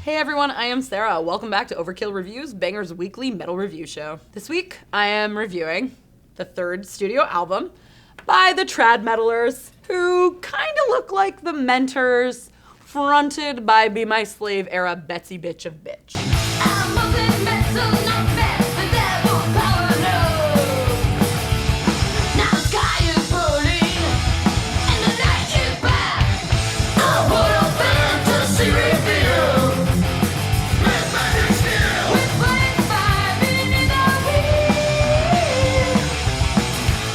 Hey everyone, I am Sarah. Welcome back to Overkill Reviews, Banger's weekly metal review show. This week, I am reviewing the third studio album by the trad metalers who kind of look like the Mentors, fronted by Be My Slave era Betsy Bitch of Bitch. I'm moving metal, not fast, the devil power, no. Now the sky is burning, and the night is black. I want a fantasy reveal. With magic steel, with flames firing in the wind.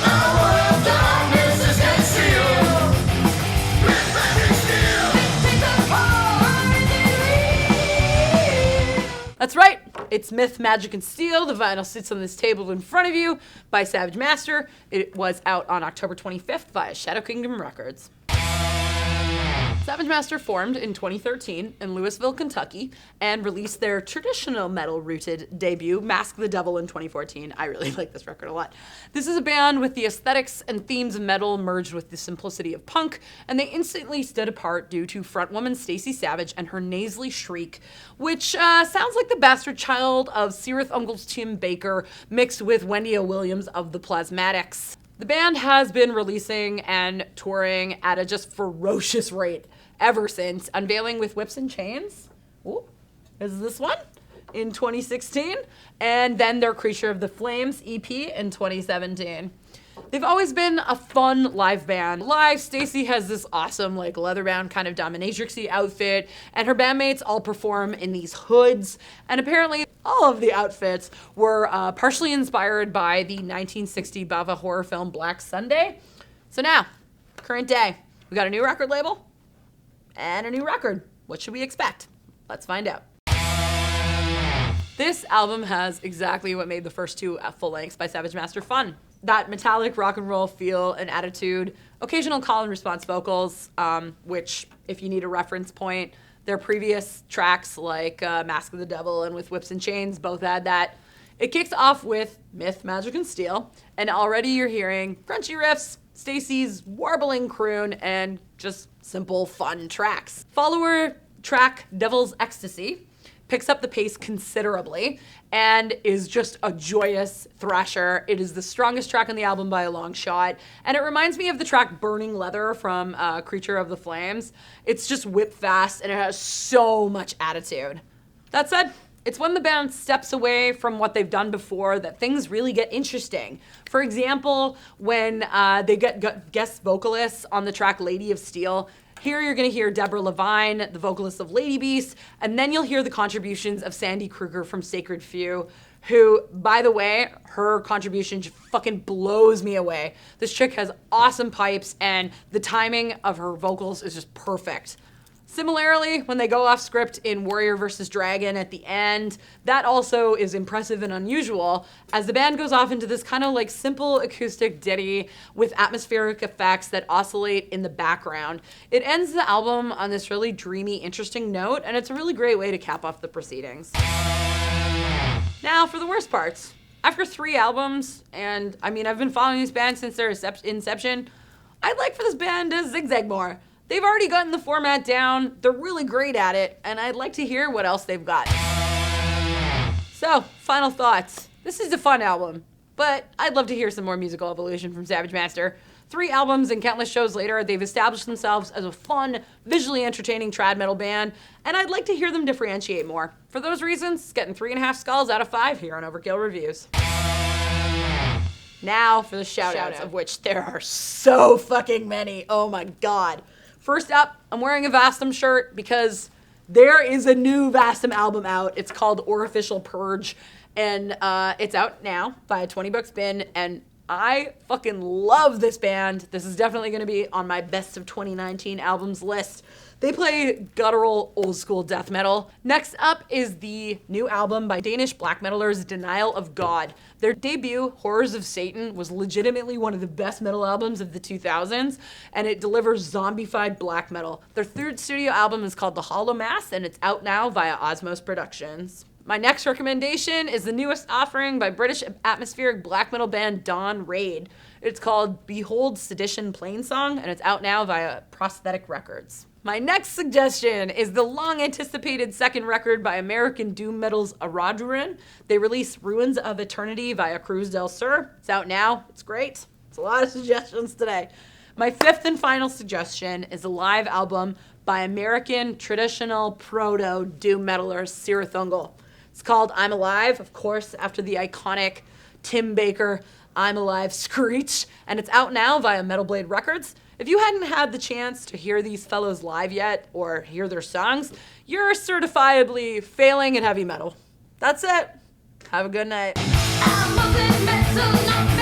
I want a darkness is concealed. With magic steel, take the power in the real. That's right, it's Myth, Magic, and Steel. The vinyl sits on this table in front of you by Savage Master. It was out on October 25th via Shadow Kingdom Records. Savage Master formed in 2013 in Louisville, Kentucky, and released their traditional metal-rooted debut, Mask the Devil, in 2014. I really like this record a lot. This is a band with the aesthetics and themes of metal merged with the simplicity of punk, and they instantly stood apart due to frontwoman Stacey Savage and her nasally shriek, which sounds like the bastard child of Cirith Ungol's Tim Baker mixed with Wendy O. Williams of the Plasmatics. The band has been releasing and touring at a just ferocious rate ever since, unveiling with Whips and Chains. Ooh, is this one? In 2016, and then their Creature of the Flames EP in 2017. They've always been a fun live band. Live, Stacey has this awesome like leather-bound kind of dominatrix-y outfit, and her bandmates all perform in these hoods, and apparently all of the outfits were partially inspired by the 1960 Bava horror film Black Sunday. So now, current day, we got a new record label and a new record. What should we expect? Let's find out. This album has exactly what made the first two full lengths by Savage Master fun. That metallic rock and roll feel and attitude, occasional call and response vocals, which, if you need a reference point, their previous tracks like Mask of the Devil and with Whips and Chains both had that. It kicks off with Myth, Magic, and Steel, and already you're hearing crunchy riffs, Stacey's warbling croon, and just simple fun tracks. Follower track Devil's Ecstasy picks up the pace considerably and is just a joyous thrasher. It is the strongest track on the album by a long shot, and it reminds me of the track Burning Leather from Creature of the Flames. It's just whip fast and it has so much attitude. That said, it's when the band steps away from what they've done before that things really get interesting. For example, when they get guest vocalists on the track Lady of Steel. Here you're gonna hear Deborah Levine, the vocalist of Lady Beast, and then you'll hear the contributions of Sandy Kruger from Sacred Few, who, by the way, her contribution just fucking blows me away. This chick has awesome pipes, and the timing of her vocals is just perfect. Similarly, when they go off script in Warrior vs. Dragon at the end, that also is impressive and unusual as the band goes off into this kind of like simple acoustic ditty with atmospheric effects that oscillate in the background. It ends the album on this really dreamy, interesting note, and it's a really great way to cap off the proceedings. Now, for the worst parts. After 3 albums, and I mean, I've been following this band since their inception, I'd like for this band to zigzag more. They've already gotten the format down, they're really great at it, and I'd like to hear what else they've got. So, final thoughts. This is a fun album, but I'd love to hear some more musical evolution from Savage Master. 3 albums and countless shows later, they've established themselves as a fun, visually entertaining trad metal band, and I'd like to hear them differentiate more. For those reasons, getting 3.5 skulls out of 5 here on Overkill Reviews. Now for the shoutouts, of which there are so fucking many. Oh my god. First up, I'm wearing a Vastum shirt because there is a new Vastum album out. It's called Orificial Purge, and it's out now by a $20 spin, and I fucking love this band. This is definitely going to be on my best of 2019 albums list. They play guttural, old-school death metal. Next up is the new album by Danish black metalers Denial of God. Their debut, Horrors of Satan, was legitimately one of the best metal albums of the 2000s, and it delivers zombified black metal. Their third studio album is called The Hollow Mass, and it's out now via Osmose Productions. My next recommendation is the newest offering by British atmospheric black metal band Dawn Raid. It's called Behold Sedition Plainsong, and it's out now via Prosthetic Records. My next suggestion is the long-anticipated second record by American doom metal's Orodruin. They released Ruins of Eternity via Cruz del Sur. It's out now. It's great. It's a lot of suggestions today. My fifth and final suggestion is a live album by American traditional proto-doom metaler Cirith Ungol. It's called I'm Alive, of course, after the iconic Tim Baker I'm Alive screech, and it's out now via Metal Blade Records. If you hadn't had the chance to hear these fellows live yet, or hear their songs, you're certifiably failing in heavy metal. That's it. Have a good night. I'm moving metal, not